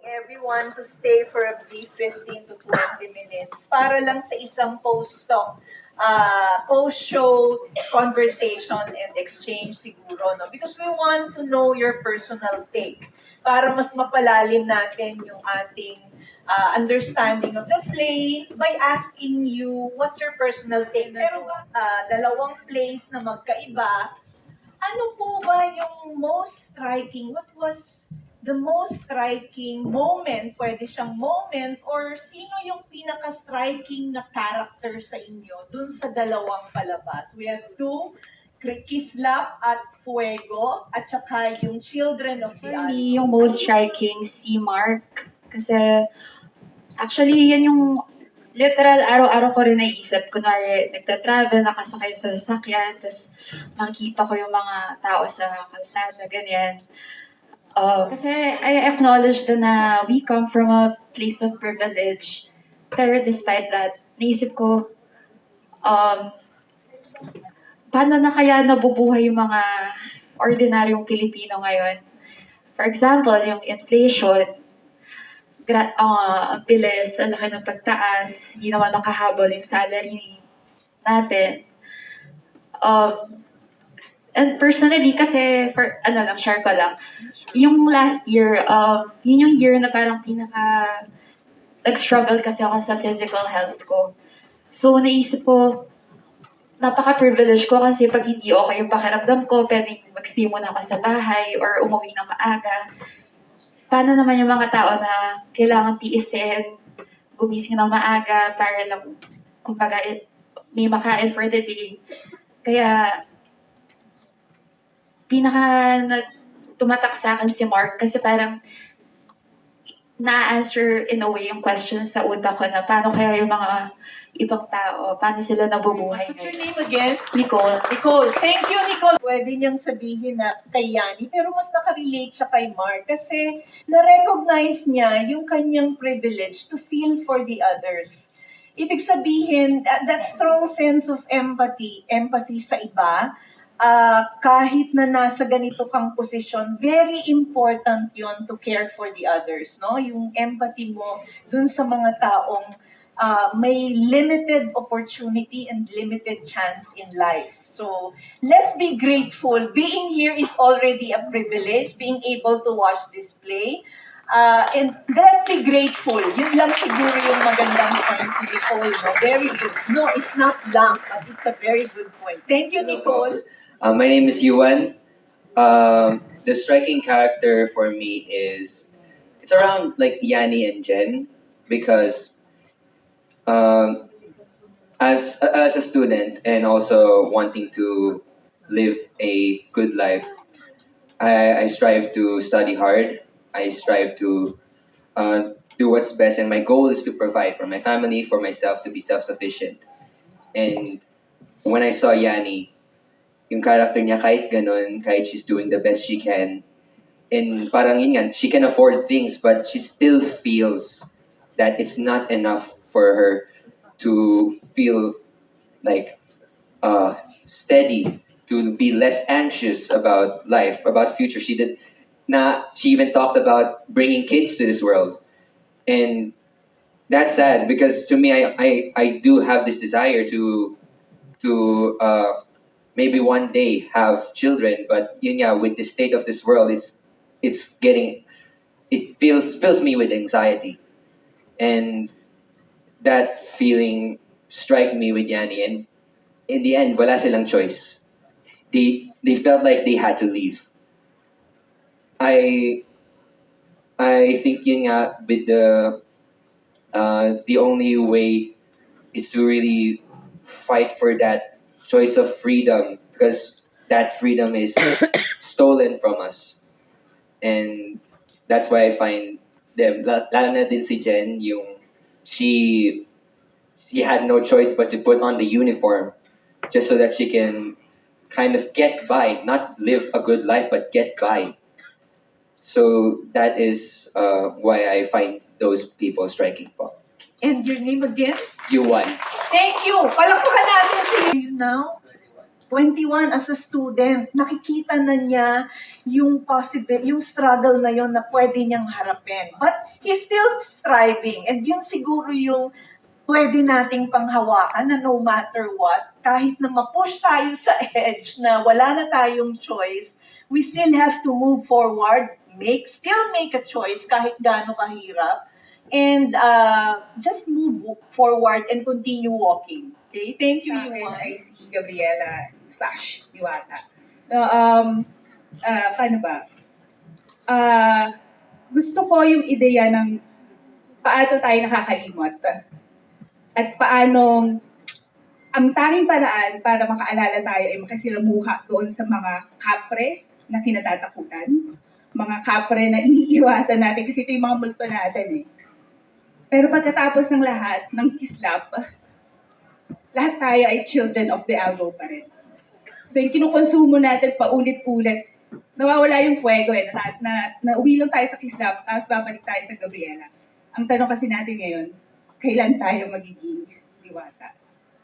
everyone to stay for a brief 15 to 20 minutes para lang sa isang post-talk, post-show conversation and exchange siguro. No? Because we want to know your personal take para mas mapalalim natin yung ating understanding of the play by asking you what's your personal take. Pero dalawang plays na magkaiba, ano po ba yung most striking? What was the most striking moment? Pwede siyang moment or sino yung pinaka-striking na character sa inyo dun sa dalawang palabas? We have two, Kislap at Fuego, at saka yung Children of the For Alma. me, yung most striking, si Mark. Kasi, actually, yan yung literal araw-araw ko rin naiisip. Kunwari, nagta-travel, nakasakay sa sasakyan, tapos makikita ko yung mga tao sa kalsada, ganyan. Kasi I acknowledge na we come from a place of privilege. Pero despite that, naisip ko, paano na kaya nabubuhay yung mga ordinaryong Pilipino ngayon? For example, yung inflation, ang bilis, ang laki ng pagtaas, hindi naman makahabol yung salary natin. And personally, kasi, share ko lang, yung last year, yun yung year na parang nag-struggle kasi ako sa physical health ko. So, naisip ko, napaka-privilege ko kasi pag hindi okay yung pakiramdam ko, pwedeng mag-stay muna ako sa bahay or umuwi na maaga. Paano naman yung mga tao na kailangan tiisin, gumising ng maaga para lang, kumbaga, may makain for the day. Kaya, tumatak sa akin si Mark kasi parang na-answer in a way yung questions sa utak ko na paano kaya yung mga ibang tao, paano sila nabubuhay What's your ngayon. name again? Nicole. Nicole. Thank you, Nicole. Pwede niyang sabihin na kay Yani, pero mas nakarelate siya kay Mark kasi na-recognize niya yung kanyang privilege to feel for the others. Ibig sabihin, that strong sense of empathy sa iba, kahit na nasa ganito kang posisyon, very important yon to care for the others, no? Yung empathy mo dun sa mga taong may limited opportunity and limited chance in life. So, let's be grateful. Being here is already a privilege, being able to watch this play. And let's be grateful. Yun lang siguro yung magandang point ni Nicole. No? Very good. No, it's not lang, but it's a very good point. Thank you, Nicole. My name is Yuan. The striking character for me is it's around like Yani and Jen because as a student and also wanting to live a good life, I strive to study hard. I strive to do what's best, and my goal is to provide for my family, for myself, to be self-sufficient. And when I saw Yani, yung character niya kahit ganun, kahit she's doing the best she can, and parang yun nga, she can afford things, but she still feels that it's not enough for her to feel like steady, to be less anxious about life, about future. She even talked about bringing kids to this world, and that's sad because to me, I do have this desire to maybe one day have children, but yun nga, with the state of this world, it fills me with anxiety, and that feeling strike me with Yani, and in the end, wala silang choice. They felt like they had to leave. I think yun nga, with the only way is to really fight for that choice of freedom because that freedom is stolen from us. And that's why I find them, lalo na din si Jen, she had no choice but to put on the uniform just so that she can kind of get by, not live a good life, but get by. So that is why I find those people striking po. And your name again? You won. Thank you. Palakpakan natin si you now. 21 as a student, nakikita na niya yung yung struggle na yon na pwede niyang harapin. But he's still striving. And yun siguro yung pwede nating panghawakan na no matter what, kahit na ma-push tayo sa edge na wala na tayong choice, we still have to move forward, still make a choice kahit gaano kahirap, and just move forward and continue walking. Okay? Thank you, Sa akin Yuan. ay si Gabriela / Diwata. No, paano ba? Gusto ko yung ideya ng paano tayo nakakalimot at paano ang tanging paraan para makaalala tayo ay makasiramuha doon sa mga kapre na kinatatakutan, mga kapre na iniiwasan natin kasi ito yung mga multo natin eh. Pero pagkatapos ng lahat, ng kislap, lahat tayo ay children of the algo pa rin. So yung kinukonsumo natin paulit-ulit, nawawala yung fuego eh. Nauwi lang tayo sa kislap, tapos babalik tayo sa Gabriela. Ang tanong kasi natin ngayon, kailan tayo magiging diwata?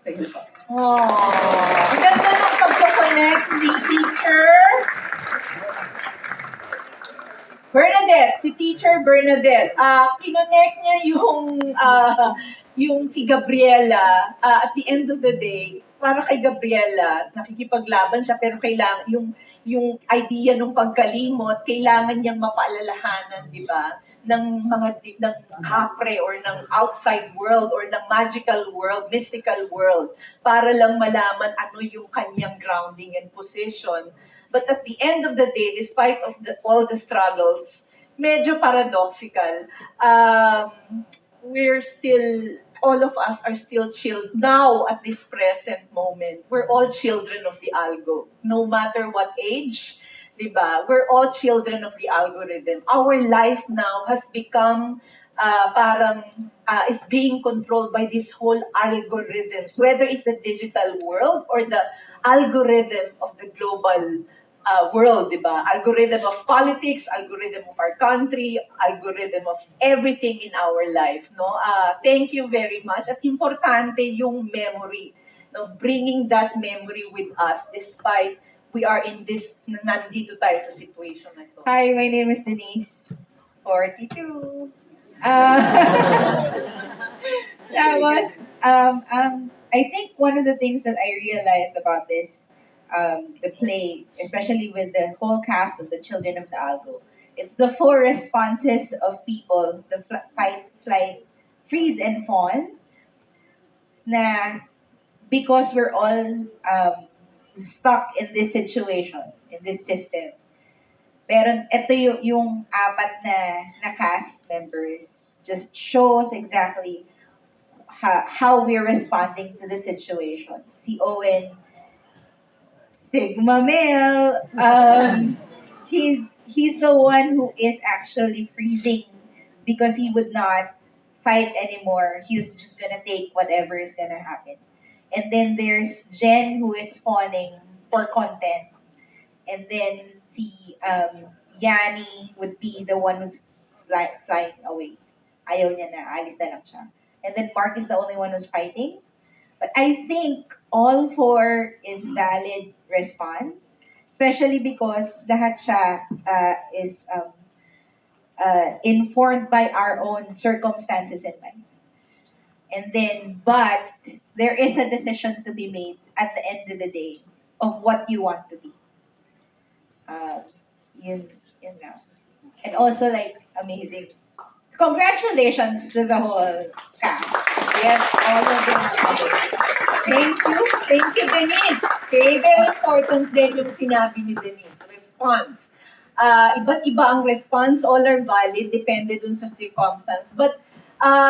So yun po. Oh, ang ganda ng pagkoconnect ni teacher Bernadette, si Teacher Bernadette. Kinonect niya yung si Gabriela. At the end of the day, para kay Gabriela, nakikipaglaban siya pero kailangan yung idea ng pagkalimot, kailangan niyang mapaalalahanan, di ba? Ng kapre or ng outside world or ng magical world, mystical world, para lang malaman ano yung kanyang grounding and position. But at the end of the day, despite of all the struggles, medyo paradoxical, all of us are still children now at this present moment. We're all children of the algo, no matter what age, diba? We're all children of the algorithm. Our life now has become is being controlled by this whole algorithm, whether it's the digital world or the algorithm of the global world, diba? Algorithm of politics, algorithm of our country, algorithm of everything in our life, no? Thank you very much. At importante yung memory, no? Bringing that memory with us despite we are in this, nandito tayo sa situation na ito. Hi, my name is Denise, 42. I think one of the things that I realized about this, the play, especially with the whole cast of the Children of the Algo, it's the four responses of people, the fight, flight, freeze, and fawn, na because we're all stuck in this situation, in this system. Pero ito yung apat na cast members just shows exactly how we're responding to the situation. Si Owen, Sigma male, he's the one who is actually freezing because he would not fight anymore. He's just gonna take whatever is gonna happen. And then there's Jen who is fawning for content. And then si Yanni would be the one who's flying away. Ayaw niya na, alis na lang siya. And then Mark is the only one who's fighting. But I think all four is valid response, especially because lahat siya is informed by our own circumstances in life. And then, but there is a decision to be made at the end of the day of what you want to be. Yun lang. And also, like, amazing. Congratulations to the whole cast. Yes, all of them. Thank you. Thank you, Denise. Okay, very important din yung sinabi ni Denise. Response. Iba't iba ang response. All are valid. Depende dun sa circumstance. But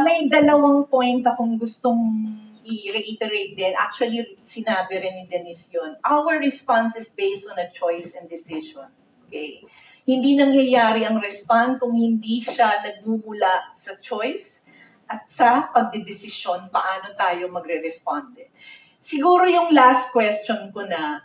may dalawang point akong gustong i-reiterate din. Actually, sinabi rin ni Denise yun. Our response is based on a choice and decision. Okay? Hindi nangyayari ang response kung hindi siya nagmumula sa choice at sa pagdidesisyon paano tayo magre-responde. Siguro yung last question ko na,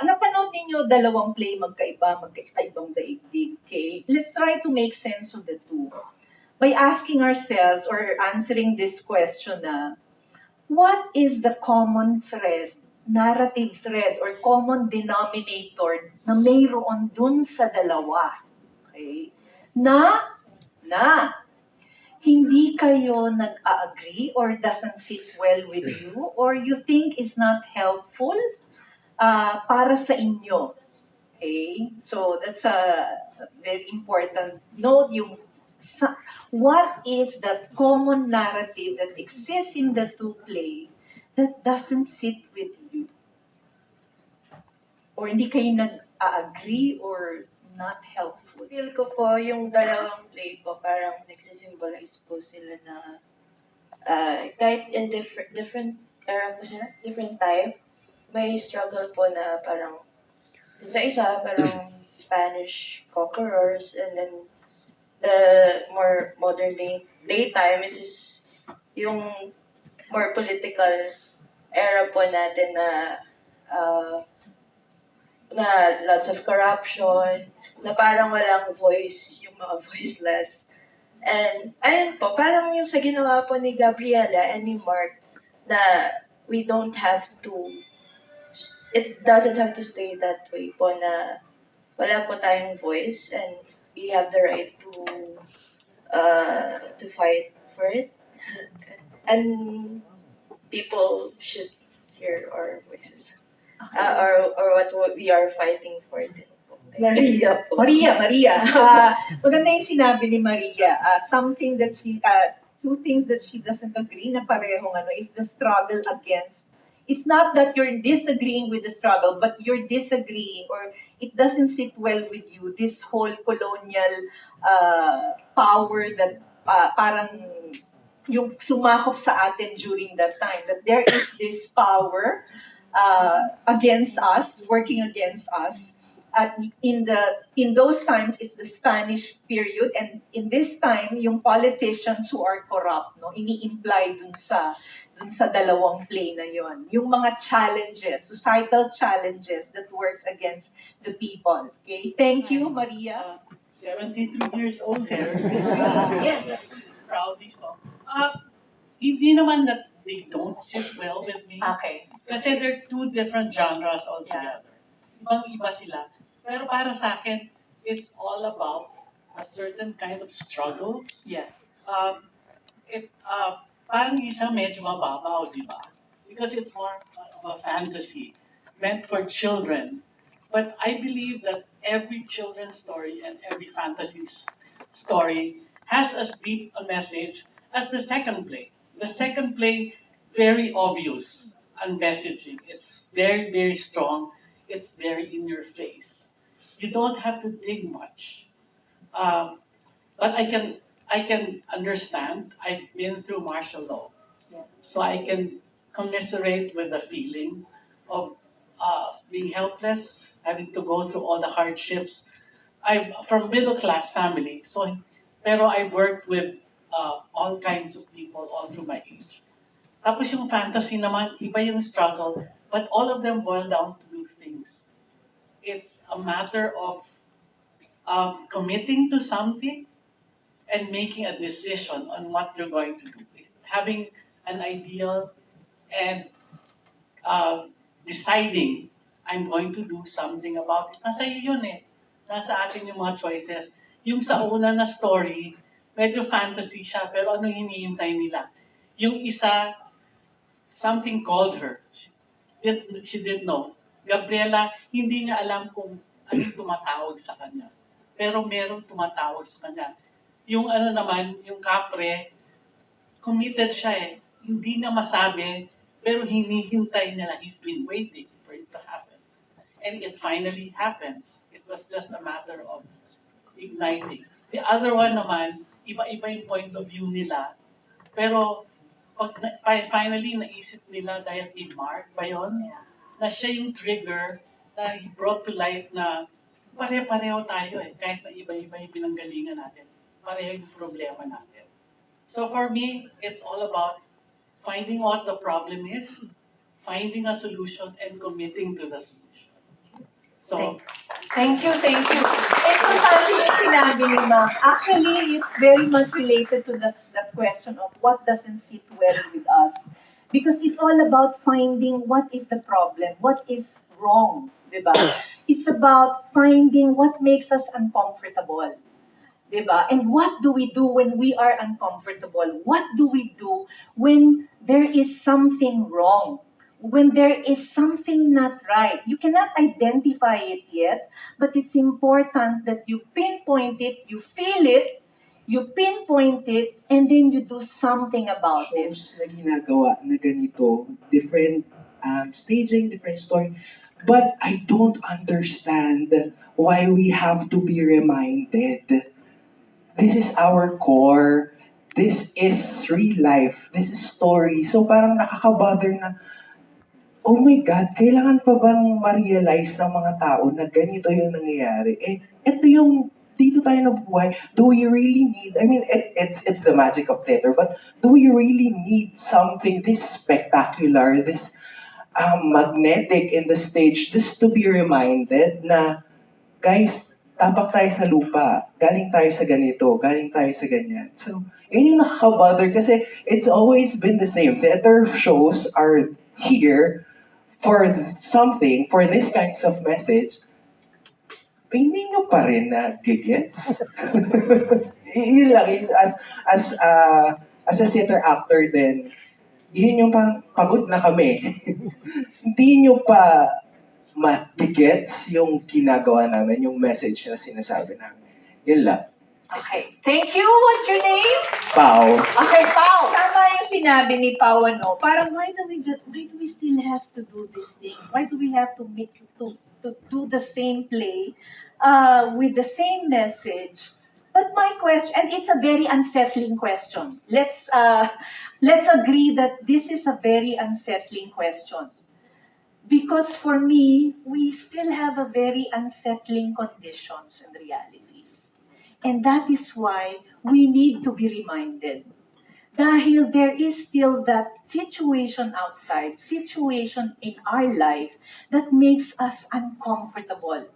napanood ninyo dalawang play magkaibang daigdig. Okay? Let's try to make sense of the two by asking ourselves or answering this question na, what is the common thread narrative thread or common denominator na mayroon dun sa dalawa. Okay? Na hindi kayo nag-agree or doesn't sit well with you or you think is not helpful para sa inyo. Okay? So that's a very important note. What is that common narrative that exists in the two play that doesn't sit with you? Or hindi kayo nag-agree or not helpful? Feel ko po yung dalawang play po parang nagsisimbolize po sila na kahit in different era po sila, different time, may struggle po na parang sa isa parang Spanish conquerors and then the more modern daytime is yung more political era po natin na na lots of corruption, na parang walang voice yung mga voiceless. And ayun po, parang yung sa ginawa po ni Gabriela and ni Mark na we don't have to, it doesn't have to stay that way po na wala po tayong voice and we have the right to fight for it. And people should hear our voices. Or what we are fighting for din po. Maria po. Maria. Maganda yung sinabi ni Maria. Something that two things that she doesn't agree na parehong is the struggle against. It's not that you're disagreeing with the struggle, but you're disagreeing or it doesn't sit well with you, this whole colonial power that parang yung sumakop sa atin during that time, that there is this power against us, working against us. In those times, it's the Spanish period, and in this time, yung politicians who are corrupt, no, ini-imply dun sa dalawang play na yon. Yung mga challenges, societal challenges that works against the people. Okay, thank you, Maria. 73 years old there. Yes. Proudly so. Hindi naman that they don't sit well with me. Okay. Kasi they're two different genres altogether. Ibang-iba sila. Pero para sa akin, it's all about a certain kind of struggle. Yeah. Parang isa medyo mababaw, di ba? Because it's more of a fantasy meant for children. But I believe that every children's story and every fantasy story has as deep a message as the second play. The second play, very obvious and messaging. It's very, very strong. It's very in your face. You don't have to dig much. But I can understand. I've been through martial law. So I can commiserate with the feeling of being helpless, having to go through all the hardships. I'm from middle class family, pero I worked with all kinds of people all through my age. Tapos yung fantasy naman, iba yung struggle, but all of them boil down to two things. It's a matter of committing to something and making a decision on what you're going to do. Having an ideal and deciding, I'm going to do something about it. Nasa iyo yun eh. Nasa atin yung mga choices. Yung sa una na story, medyo fantasy siya, pero ano hinihintay nila? Yung isa, something called her. She didn't know. Gabriela, hindi niya alam kung anong tumatawag sa kanya. Pero merong tumatawag sa kanya. Yung ano naman, yung kapre, committed siya eh. Hindi niya masabi, pero hinihintay niya na he's been waiting for it to happen. And it finally happens. It was just a matter of igniting. The other one naman, iba-iba yung points of view nila. Pero pag finally naisip nila dahil kay Mark ba yun? Na siya yung trigger na he brought to light na pare-pareho tayo eh. Kahit na iba-iba yung pinanggalingan natin. Pareho yung problema natin. So for me, it's all about finding what the problem is, finding a solution, and committing to the solution. So, Thank you. Importante yung sinabi ni Ma'am. Actually, it's very much related to the question of what doesn't sit well with us. Because it's all about finding what is the problem, what is wrong, di ba? It's about finding what makes us uncomfortable. Diba? And what do we do when we are uncomfortable? What do we do when there is something wrong? When there is something not right? You cannot identify it yet, but it's important that you pinpoint it, you feel it, you pinpoint it, and then you do something about it. Shows na ginagawa na ganito, different staging, different story. But I don't understand why we have to be reminded. This is our core. This is real life. This is story. So parang nakaka-bother na, oh my God, kailangan pa bang ma-realize ng mga tao na ganito yung nangyayari? Eh, ito yung dito tayo nabuhay. Do we really need, I mean, it's the magic of theater, but do we really need something this spectacular, this magnetic in the stage, just to be reminded na, guys, tapak tayo sa lupa, galing tayo sa ganito, galing tayo sa ganyan. So, yun yung nakaka-bother kasi it's always been the same. Theater shows are here for something, for this kinds of message, hindi nyo pa rin na gigets. Yun lang, as a theater actor din, yun yung parang pagod na kami. Hindi nyo pa ma-gets yung ginagawa namin, yung message na sinasabi namin. Yun lang. Okay. Thank you. What's your name? Pao. Okay, Pao. Tama yung sinabi ni Pao, ano? Parang why do we still have to do these things? Why do we have to do the same play with the same message? But my question, and it's a very unsettling question. Let's agree that this is a very unsettling question. Because for me, we still have a very unsettling conditions and realities. And that is why we need to be reminded. Dahil there is still that situation outside, situation in our life that makes us uncomfortable,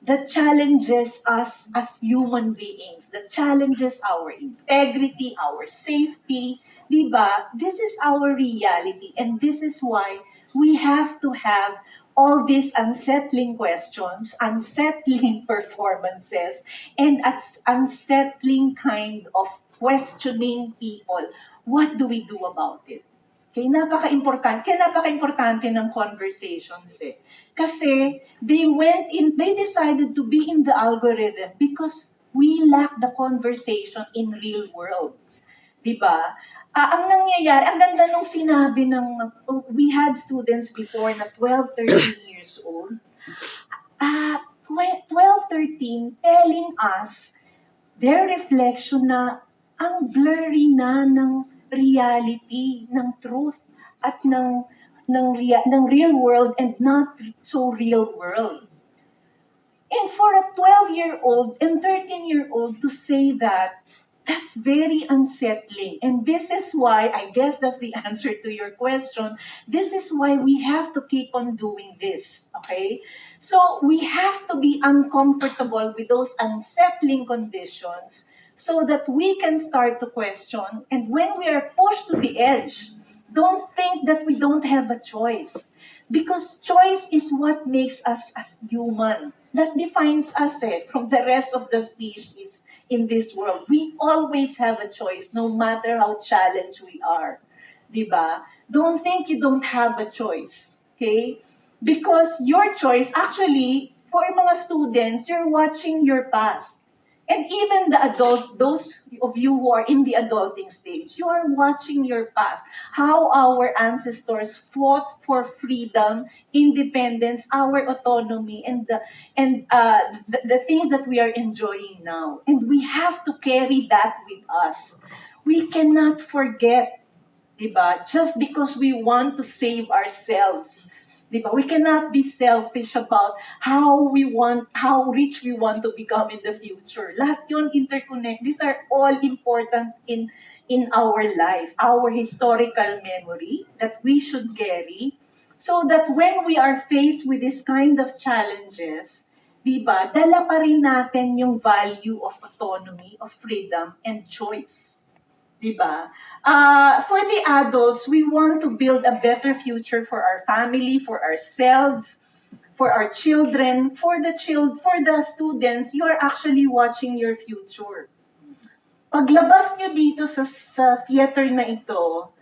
that challenges us as human beings, that challenges our integrity, our safety, diba? This is our reality, and this is why we have to have all these unsettling questions, unsettling performances, and unsettling kind of questioning people. What do we do about it? Kaya napaka-importante ng conversations eh. Kasi they decided to be in the algorithm because we lack the conversation in real world. Diba? Ang nangyayari, ang ganda nung sinabi we had students before na 12, 13 years old. 12, 13 telling us their reflection na ang blurry na ng reality, ng truth, at ng real world and not so real world. And for a 12-year-old and 13-year-old to say that, that's very unsettling. And this is why, I guess that's the answer to your question, this is why we have to keep on doing this, okay? So we have to be uncomfortable with those unsettling conditions so that we can start to question. And when we are pushed to the edge, don't think that we don't have a choice. Because choice is what makes us as human. That defines us from the rest of the species in this world. We always have a choice, no matter how challenged we are. Diba? Don't think you don't have a choice. Okay? Because your choice, actually, for mga students, you're watching your past. And even the adult, those of you who are in the adulting stage, you are watching your past. How our ancestors fought for freedom, independence, our autonomy, and the things that we are enjoying now. And we have to carry that with us. We cannot forget, diba? Just because we want to save ourselves. Diba? We cannot be selfish about how rich we want to become in the future. Lahat yun interconnect. These are all important in our life, our historical memory that we should carry so that when we are faced with this kind of challenges, diba, dala pa rin natin yung value of autonomy, of freedom, and choice. Diba? For the adults, we want to build a better future for our family, for ourselves, for our children, for the students. You are actually watching your future. Paglabas nyo dito sa theater na ito,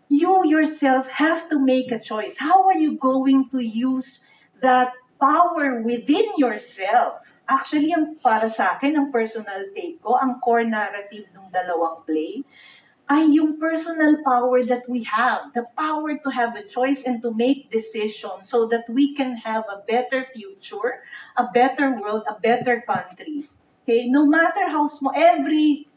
you yourself have to make a choice. How are you going to use that power within yourself? Actually, para sa akin, ang personal take ko, ang core narrative ng dalawang play, ay yung personal power that we have. The power to have a choice and to make decisions so that we can have a better future, a better world, a better country. Okay? No matter how small, every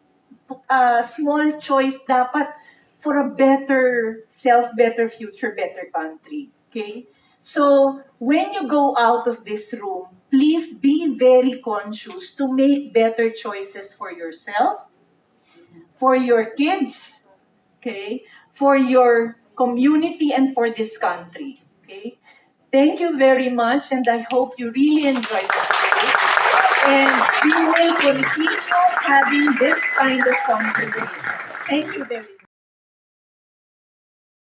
small choice dapat for a better self, better future, better country. Okay? So, when you go out of this room, please be very conscious to make better choices for yourself, for your kids, okay, for your community, and for this country. Okay? Thank you very much, and I hope you really enjoyed this play. And we will continue having this kind of conversation. Thank you very much.